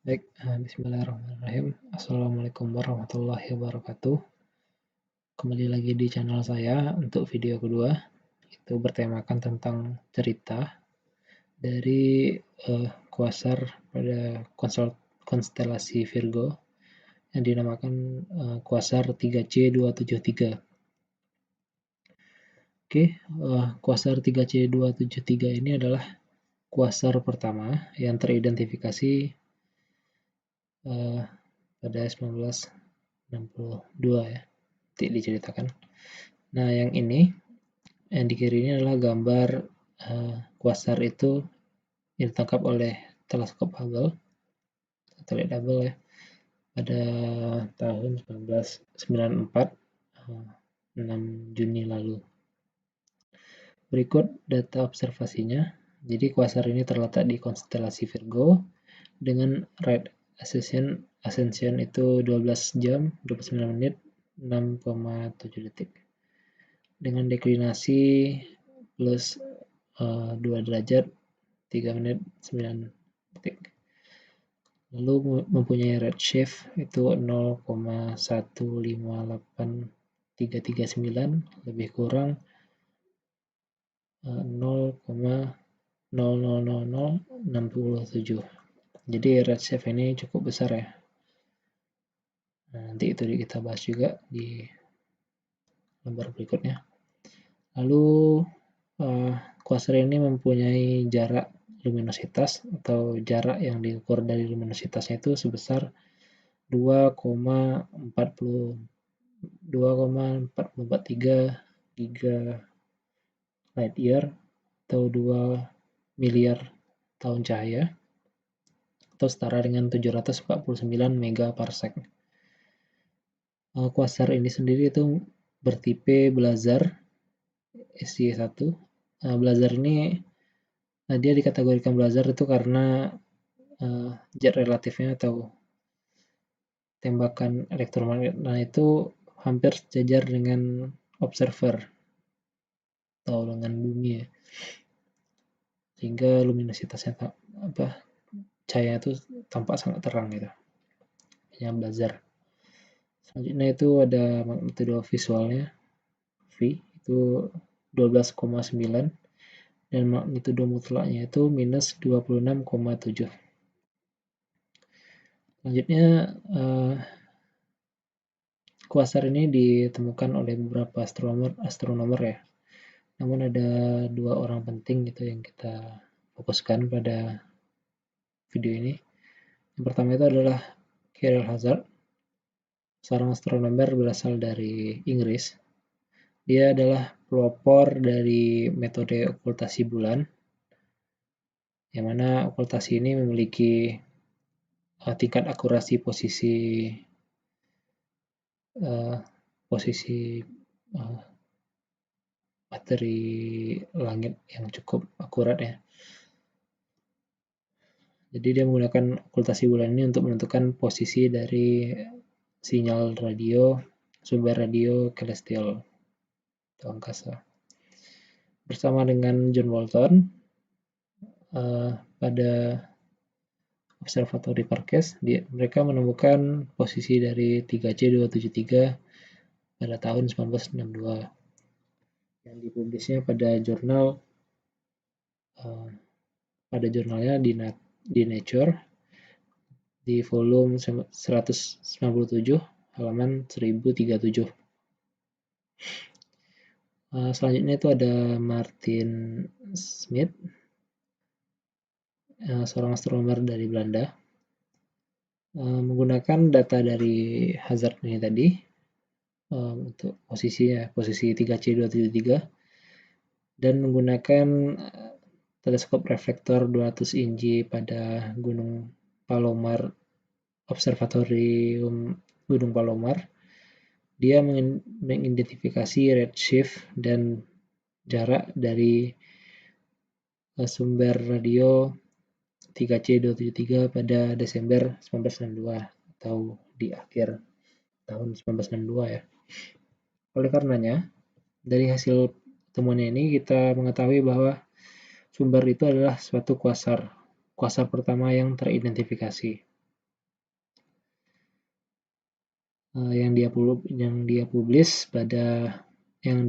Baik, bismillahirrahmanirrahim. Assalamualaikum warahmatullahi wabarakatuh. Kembali lagi di channel saya untuk video kedua. Itu bertemakan tentang cerita dari Quasar pada konstelasi Virgo yang dinamakan Quasar 3C273. Oke, Quasar 3C273 ini adalah Quasar pertama yang teridentifikasi pada 1962 ya, diceritakan. Nah, yang ini yang di kiri ini adalah gambar Quasar itu yang ditangkap oleh teleskop Hubble, satelit Hubble ya, pada tahun 1994, 6 Juni lalu. Berikut data observasinya. Jadi Quasar ini terletak di konstelasi Virgo dengan right ascension itu 12 jam 29 menit 6,7 detik dengan deklinasi plus 2 derajat 3 menit 9 detik. Lalu mempunyai redshift itu 0,158339 lebih kurang 0,000067. Jadi redshift ini cukup besar ya. Nah, nanti itu kita bahas juga di lembar berikutnya. Lalu Quasar ini mempunyai jarak luminositas atau jarak yang diukur dari luminositasnya itu sebesar 2,443 giga light year atau 2 miliar tahun cahaya atau setara dengan 749 megaparsec. Quasar ini sendiri itu bertipe blazar SY1. Blazar ini dia dikategorikan blazar itu karena jet relatifnya atau tembakan elektromagnet itu hampir sejajar dengan observer atau dengan bumi ya, sehingga luminositasnya cahaya itu tampak sangat terang gitu. Yang blazar. Selanjutnya itu ada magnitudo visualnya V itu 12,9 dan magnitudo mutlaknya itu minus 26,7. Selanjutnya Quasar ini ditemukan oleh beberapa astronomer ya. Namun ada 2 orang penting gitu yang kita fokuskan pada video ini. Yang pertama itu adalah Cyril Hazard, seorang astronomer berasal dari Inggris. Dia adalah pelopor dari metode okultasi bulan, yang mana okultasi ini memiliki tingkat akurasi posisi materi langit yang cukup akurat ya. Jadi dia menggunakan okultasi bulan ini untuk menentukan posisi dari sinyal radio, sumber radio celestial atau angkasa. Bersama dengan John Walton pada Observatory Parkes, mereka menemukan posisi dari 3C273 pada tahun 1962 yang dipublisnya pada jurnalnya di Nature di volume 197 halaman 1037. Selanjutnya itu ada Martin Smith, seorang astronomer dari Belanda, menggunakan data dari Hazard ini tadi untuk posisi 3C273 dan menggunakan teleskop reflektor 200 inci pada Gunung Palomar, Observatorium Gunung Palomar. Dia mengidentifikasi redshift dan jarak dari sumber radio 3C273 pada Desember 1962 atau di akhir tahun 1962 ya. Oleh karenanya, dari hasil temuan ini kita mengetahui bahwa sumber itu adalah suatu quasar pertama yang teridentifikasi. yang dia publish pada yang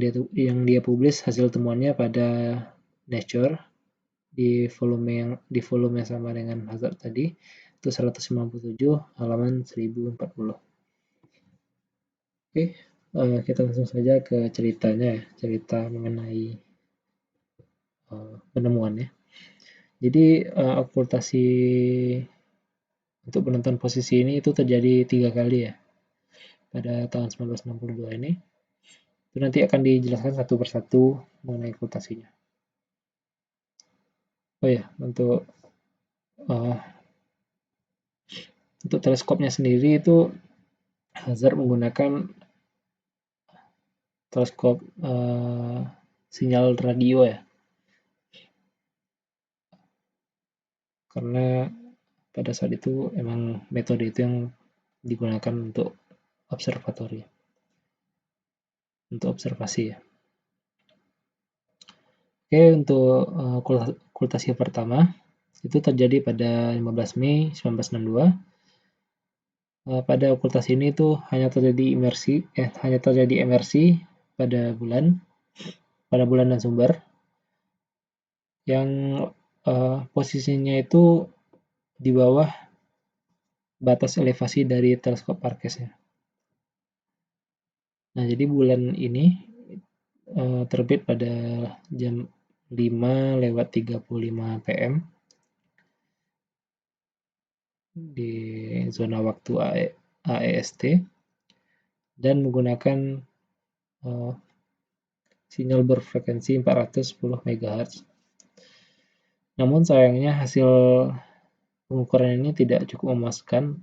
dia publish hasil temuannya pada Nature di volume yang sama dengan Hazard tadi, itu 157 halaman 1040. Oke, kita langsung saja ke ceritanya ya, cerita mengenai penemuannya. Jadi okultasi untuk penentuan posisi ini itu terjadi 3 kali ya pada tahun 1962 ini. Itu nanti akan dijelaskan satu persatu mengenai okultasinya. Oh ya, untuk teleskopnya sendiri itu Hazard menggunakan teleskop sinyal radio ya, karena pada saat itu emang metode itu yang digunakan untuk observasi ya. Oke, untuk okultasi pertama itu terjadi pada 15 Mei 1962. Pada okultasi ini itu hanya terjadi emersi pada bulan dan sumber yang posisinya itu di bawah batas elevasi dari teleskop Parkes-nya. Nah, jadi bulan ini terbit pada jam 5:35 PM di zona waktu AEST dan menggunakan sinyal berfrekuensi 410 MHz. Namun sayangnya hasil pengukuran ini tidak cukup memuaskan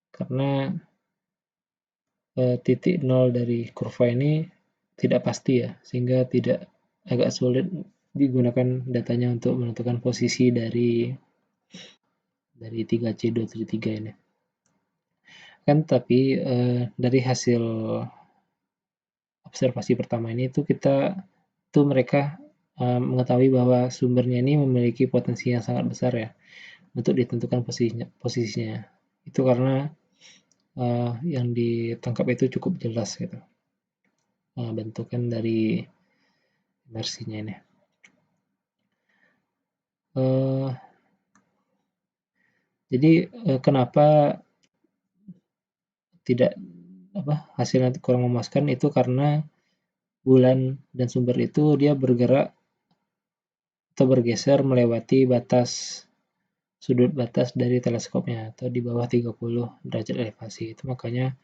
karena titik nol dari kurva ini tidak pasti ya, sehingga agak sulit digunakan datanya untuk menentukan posisi dari 3C273 ini. Tapi dari hasil observasi pertama ini mereka mengetahui bahwa sumbernya ini memiliki potensi yang sangat besar ya untuk ditentukan posisinya. Itu karena yang ditangkap itu cukup jelas gitu. Bentukan dari emersinya ini. Jadi kenapa hasilnya kurang memuaskan itu karena bulan dan sumber itu dia bergerak atau bergeser melewati sudut batas dari teleskopnya atau di bawah 30 derajat elevasi. Itu makanya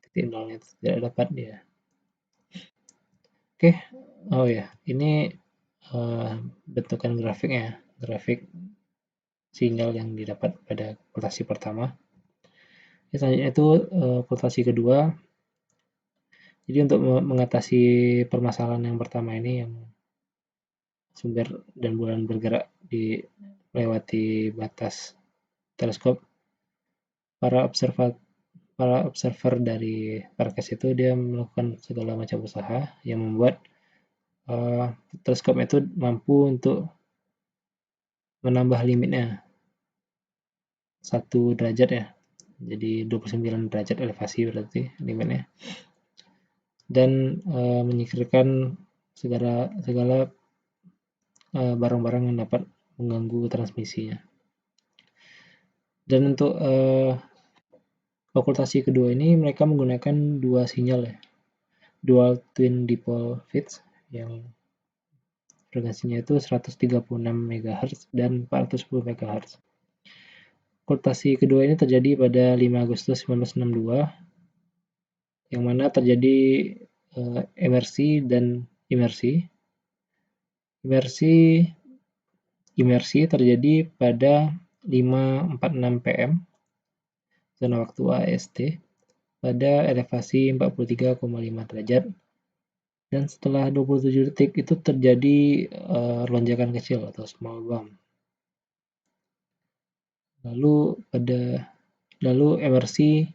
titik nolnya tidak dapat dia. Oke, oh ya, ini bentukan grafiknya, grafik sinyal yang didapat pada okultasi pertama. Selanjutnya itu okultasi kedua. Jadi untuk mengatasi permasalahan yang pertama ini, yang sumber dan bulan bergerak melewati batas teleskop, para observer dari Parkes itu dia melakukan segala macam usaha yang membuat teleskop itu mampu untuk menambah limitnya 1 derajat ya, jadi 29 derajat elevasi berarti limitnya, dan menyingkirkan segala barang-barang yang dapat mengganggu transmisinya. Dan untuk okultasi kedua ini mereka menggunakan dua sinyal ya, dual twin dipole fits yang frekuensinya itu 136 MHz dan 410 MHz. Okultasi kedua ini terjadi pada 5 Agustus 1962, yang mana terjadi emersi dan imersi. Imersi terjadi pada 5:46 PM zona waktu AST pada elevasi 43,5 derajat, dan setelah 27 detik itu terjadi lonjakan kecil atau small bump. Lalu emersi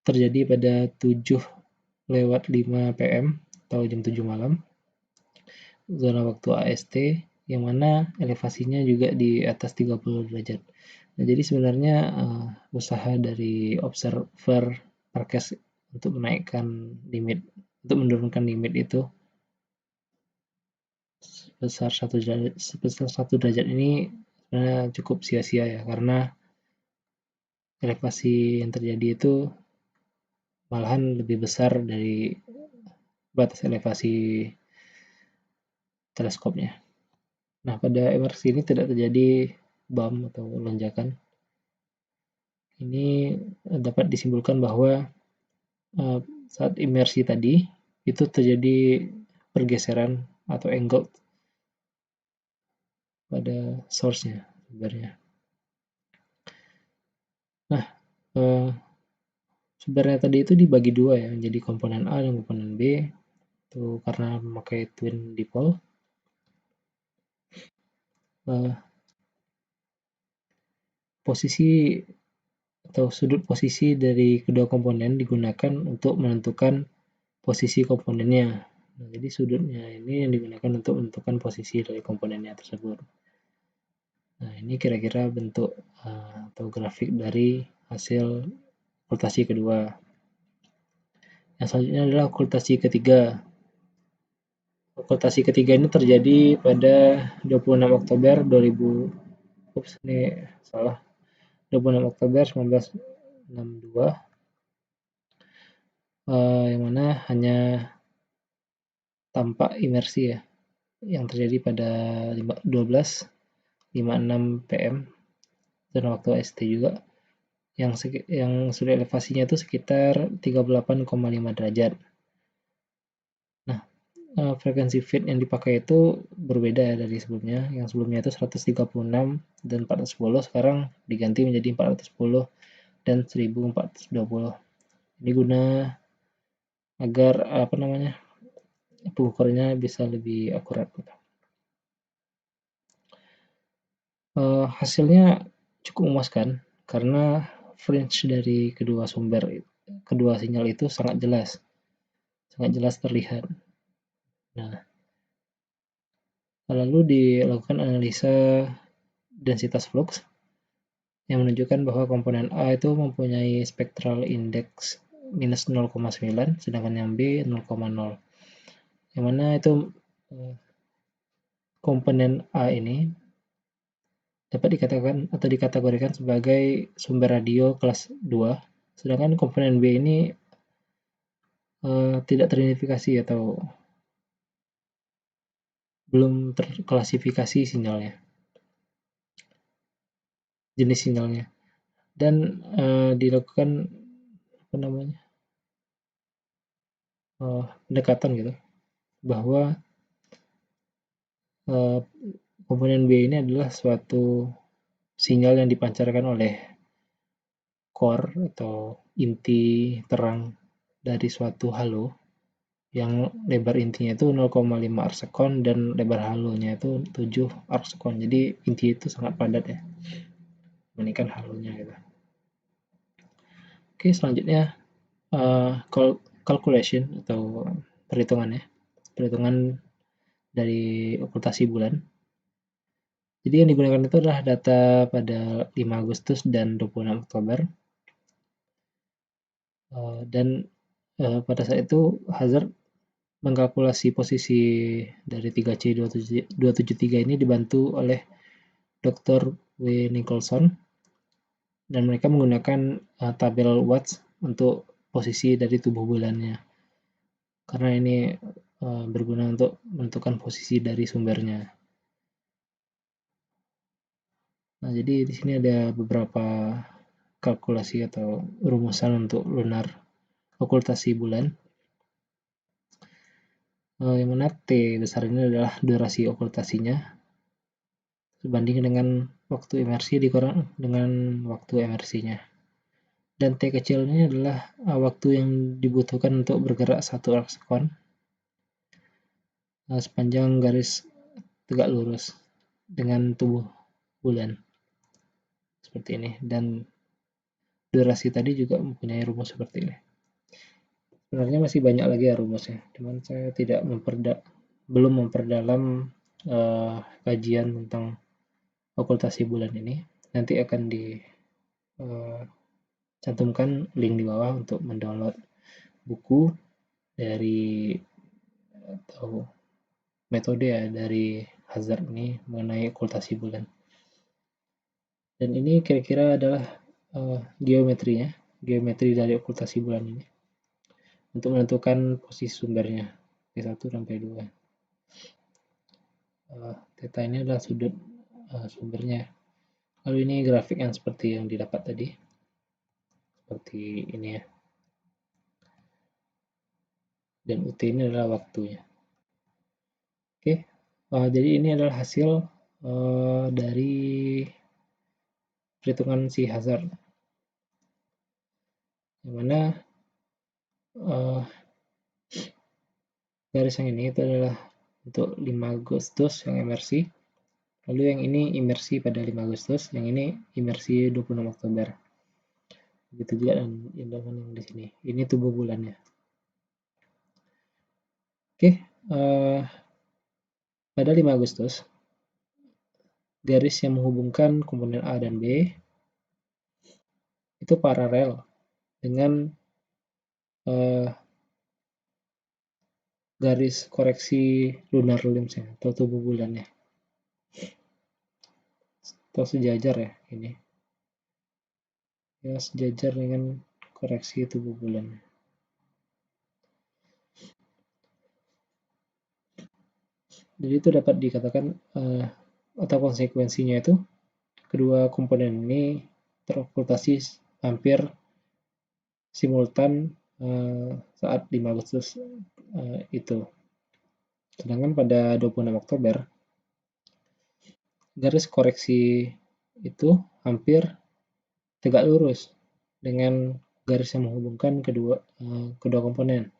terjadi pada 7:05 PM atau jam 7 malam zona waktu AST, yang mana elevasinya juga di atas 30 derajat. Nah, jadi sebenarnya usaha dari observer Marquez untuk menaikkan limit, untuk menurunkan limit itu sebesar 1 derajat ini sebenarnya cukup sia-sia ya, karena elevasi yang terjadi itu malahan lebih besar dari batas elevasi teleskopnya. Nah, pada emersi ini tidak terjadi bump atau lonjakan. Ini dapat disimpulkan bahwa saat imersi tadi itu terjadi pergeseran atau angle pada source-nya sebenarnya. Nah, sebenarnya tadi itu dibagi dua ya, menjadi komponen A dan komponen B. Itu karena memakai twin dipole. Posisi atau sudut posisi dari kedua komponen digunakan untuk menentukan posisi komponennya. Nah, jadi sudutnya ini yang digunakan untuk menentukan posisi dari komponennya tersebut. Nah, ini kira-kira bentuk atau grafik dari hasil okultasi kedua. Yang selanjutnya adalah okultasi ketiga. Okultasi ketiga ini terjadi pada 26 Oktober 2000. Ini salah. 26 Oktober 1962. Yang mana hanya tampak imersi ya, yang terjadi pada 12.56 PM dan waktu ST juga, yang sudah elevasinya itu sekitar 38,5 derajat. Nah, frekuensi feed yang dipakai itu berbeda ya dari sebelumnya. Yang sebelumnya itu 136 dan 410, sekarang diganti menjadi 410 dan 1420. Ini guna agar pengukurannya bisa lebih akurat. Hasilnya cukup memuaskan karena fringe dari kedua sinyal itu sangat jelas terlihat. Nah, lalu dilakukan analisa densitas flux yang menunjukkan bahwa komponen A itu mempunyai spectral index minus 0,9, sedangkan yang B 0,0. Yang mana itu komponen A ini dapat dikatakan atau dikategorikan sebagai sumber radio kelas 2, sedangkan komponen B ini tidak teridentifikasi atau belum terklasifikasi jenis sinyalnya, dan dilakukan pendekatan gitu bahwa komponen B ini adalah suatu sinyal yang dipancarkan oleh core atau inti terang dari suatu halo yang lebar intinya itu 0,5 arcsekon dan lebar halonya itu 7 arcsekon. Jadi inti itu sangat padat ya, dibandingkan halonya gitu. Oke, selanjutnya calculation atau perhitungan dari okultasi bulan. Jadi yang digunakan itu adalah data pada 5 Agustus dan 26 Oktober. Dan pada saat itu Hazard mengkalkulasi posisi dari 3C273 ini dibantu oleh Dr. W. Nicholson, dan mereka menggunakan tabel watts untuk posisi dari tubuh bulannya, karena ini berguna untuk menentukan posisi dari sumbernya. Nah, jadi di sini ada beberapa kalkulasi atau rumusan untuk lunar okultasi bulan. Yang mana T besar ini adalah durasi okultasinya sebanding dengan waktu emersi dikurang dengan waktu emersinya. Dan T kecil ini adalah waktu yang dibutuhkan untuk bergerak 1 arcsekon sepanjang garis tegak lurus dengan tubuh bulan seperti ini, dan durasi tadi juga mempunyai rumus seperti ini. Sebenarnya masih banyak lagi ya rumusnya, cuman saya belum memperdalam kajian tentang okultasi bulan ini. nanti akan dicantumkan link di bawah untuk mendownload buku dari atau metode ya dari Hazard ini mengenai okultasi bulan. Dan ini kira-kira adalah geometri dari okultasi bulan ini untuk menentukan posisi sumbernya P1 sampai 2. Theta ini adalah sudut sumbernya. Lalu ini grafik yang seperti yang didapat tadi, seperti ini ya. Dan UT ini adalah waktunya. Oke, jadi ini adalah hasil dari perhitungan si Hazard, yang mana garis yang ini itu adalah untuk 5 Agustus yang imersi, lalu yang ini imersi pada 5 Agustus, yang ini imersi 26 Oktober. Begitu juga dengan yang di sini. Ini tubuh bulannya. Oke, pada 5 Agustus, garis yang menghubungkan komponen A dan B itu paralel dengan garis koreksi lunar limsnya atau tubuh bulannya, atau sejajar ya ini. Ya, sejajar dengan koreksi tubuh bulan. Jadi itu dapat dikatakan atau konsekuensinya itu kedua komponen ini terokultasi hampir simultan saat 5 Agustus itu. Sedangkan pada 26 Oktober garis koreksi itu hampir tegak lurus dengan garis yang menghubungkan kedua komponen.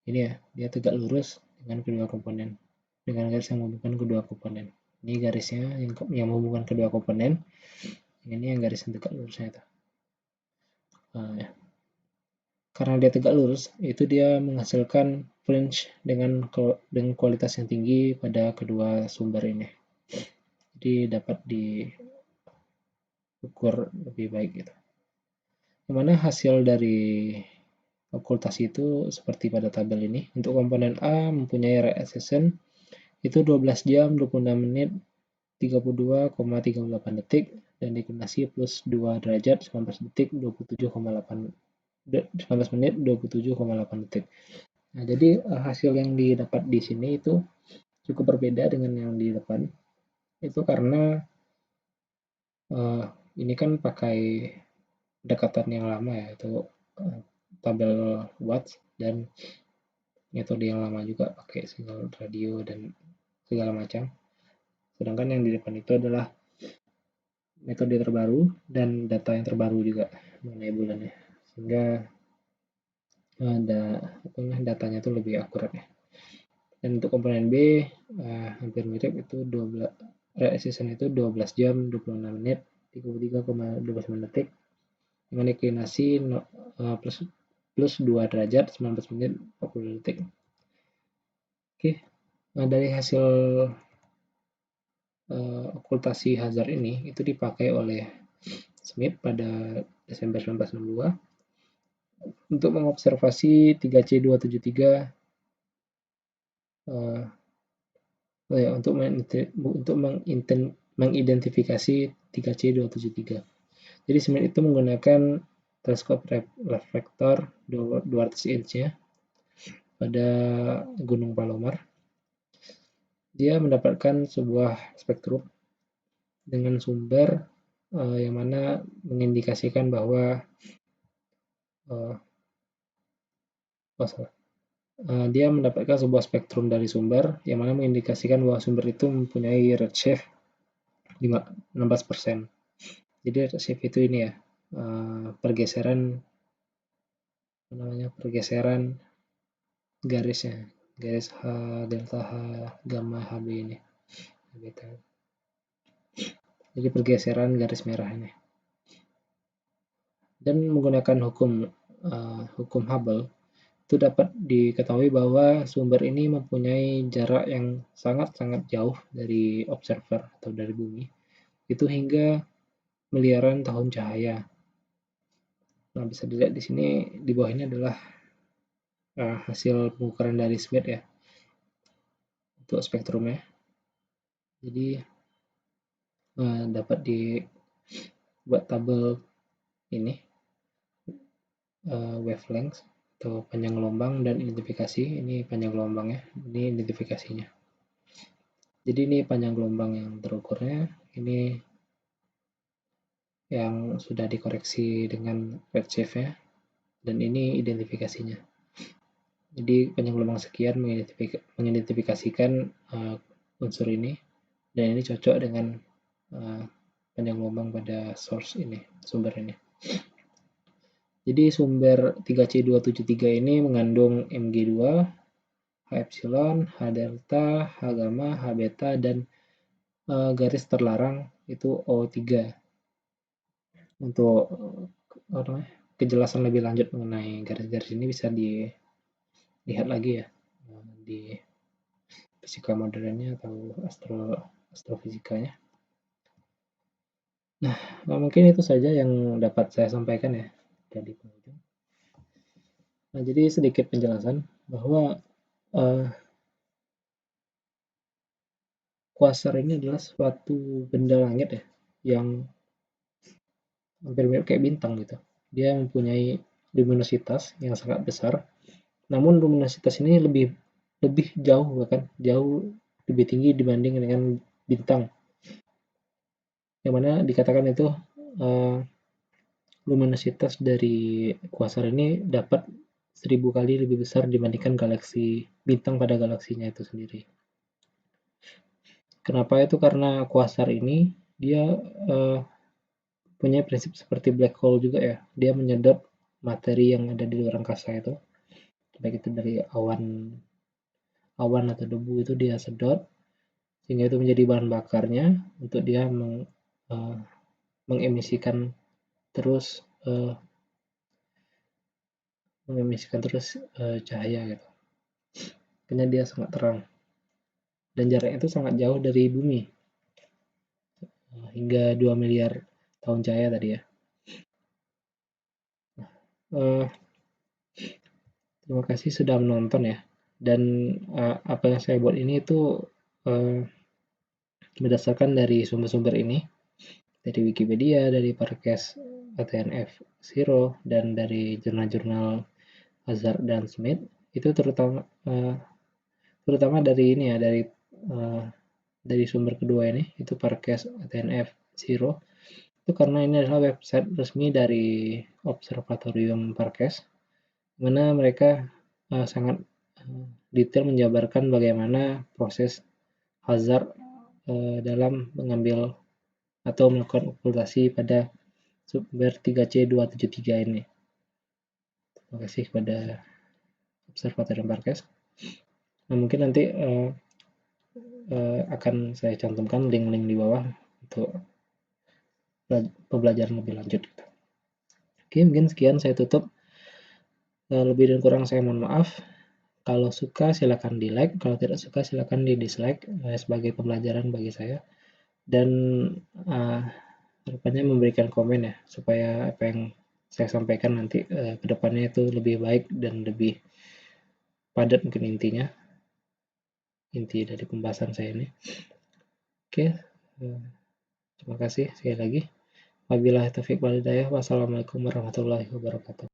Ini ya, dia tegak lurus dengan kedua komponen, dengan garis yang menghubungkan kedua komponen. Ini garisnya yang menghubungkan kedua komponen, ini yang garis yang tegak lurusnya itu. Ya. Karena dia tegak lurus, itu dia menghasilkan fringe dengan kualitas yang tinggi pada kedua sumber ini. Jadi dapat diukur lebih baik gitu. Dimana hasil dari okultasi itu seperti pada tabel ini. Untuk komponen A mempunyai re-accession itu 12 jam 26 menit 32,38 detik dan deklinasi plus 2 derajat 19 detik 27,8 19 menit 27,8 detik. Nah, jadi hasil yang didapat di sini itu cukup berbeda dengan yang di depan. Itu karena ini kan pakai pendekatan yang lama ya, itu tabel watts dan metode yang lama juga pakai sinyal radio dan segala macam. Sedangkan yang di depan itu adalah metode terbaru dan data yang terbaru juga mengenai bulannya, sehingga datanya itu lebih akurat ya. Dan untuk komponen B hampir mirip, itu 12 re-accession itu 12 jam 26 menit 33,29 detik dengan deklinasi plus 2 derajat 19 menit 40 detik. Oke, dari hasil okultasi Hazard ini itu dipakai oleh Smith pada Desember 1962 untuk mengobservasi 3C273 untuk mengidentifikasi 3C273. Jadi Smith itu menggunakan teleskop reflektor 200 inch ya pada Gunung Palomar. Dia mendapatkan sebuah spektrum dengan sumber yang mana mengindikasikan bahwa dia mendapatkan sebuah spektrum dari sumber yang mana mengindikasikan bahwa sumber itu mempunyai redshift 16%. Jadi redshift itu ini ya, pergeseran garisnya, garis H, delta H, gamma HB ini. Jadi pergeseran garis merah ini. Dan menggunakan hukum Hubble itu dapat diketahui bahwa sumber ini mempunyai jarak yang sangat-sangat jauh dari observer atau dari bumi, itu hingga miliaran tahun cahaya. Nah, bisa dilihat di sini di bawah ini adalah hasil pengukuran dari Smith ya untuk spektrumnya. Jadi dapat dibuat tabel ini wavelength atau panjang gelombang dan identifikasi. Ini panjang gelombangnya, ini identifikasinya. Jadi ini panjang gelombang yang terukurnya, ini yang sudah dikoreksi dengan redshift-nya, dan ini identifikasinya. Jadi panjang gelombang sekian mengidentifikasikan unsur ini, dan ini cocok dengan panjang gelombang pada source ini, sumber ini. Jadi sumber 3C273 ini mengandung Mg2, H epsilon, H delta, H gamma, H beta, dan garis terlarang itu O3. Untuk kejelasan lebih lanjut mengenai garis-garis ini bisa dilihat lagi ya di fisika modernnya atau astrofisikanya. Nah, mungkin itu saja yang dapat saya sampaikan ya dari pengunjung. Nah, jadi sedikit penjelasan bahwa quasar ini adalah suatu benda langit ya yang hampir mirip kayak bintang gitu. Dia mempunyai luminositas yang sangat besar, namun luminositas ini lebih jauh, bahkan jauh lebih tinggi dibanding dengan bintang, yang mana dikatakan itu luminositas dari quasar ini dapat 1000 kali lebih besar dibandingkan galaksi bintang pada galaksinya itu sendiri. Kenapa itu? Karena quasar ini dia punya prinsip seperti black hole juga ya. Dia menyedot materi yang ada di luar angkasa itu, baik itu dari awan atau debu, itu dia sedot sehingga itu menjadi bahan bakarnya untuk dia mengemisikan terus cahaya gitu. Karena dia sangat terang dan jaraknya itu sangat jauh dari bumi, hingga 2 miliar tahun cahaya tadi ya. Terima kasih sudah menonton ya. Dan apa yang saya buat ini itu berdasarkan dari sumber-sumber ini, dari Wikipedia, dari Parkes ATNF Zero, dan dari jurnal-jurnal Hazard dan Smith. Itu terutama dari ini ya, dari sumber kedua ini, itu Parkes ATNF Zero. Itu karena ini adalah website resmi dari Observatorium Parkes, mana mereka sangat detail menjabarkan bagaimana proses Hazard dalam mengambil atau melakukan okultasi pada sumber 3C273 ini. Terima kasih kepada Observatorium Parkes. Nah, mungkin nanti akan saya cantumkan link-link di bawah untuk pembelajaran lebih lanjut. Oke, mungkin sekian, saya tutup. Lebih dan kurang saya mohon maaf. Kalau suka silakan di like, kalau tidak suka silakan di dislike sebagai pembelajaran bagi saya. Dan harapannya memberikan komen ya, supaya apa yang saya sampaikan nanti ke depannya itu lebih baik dan lebih padat mungkin inti dari pembahasan saya ini. Oke, terima kasih sekali lagi. Wabillahi taufiq wal hidayah. Wassalamualaikum warahmatullahi wabarakatuh.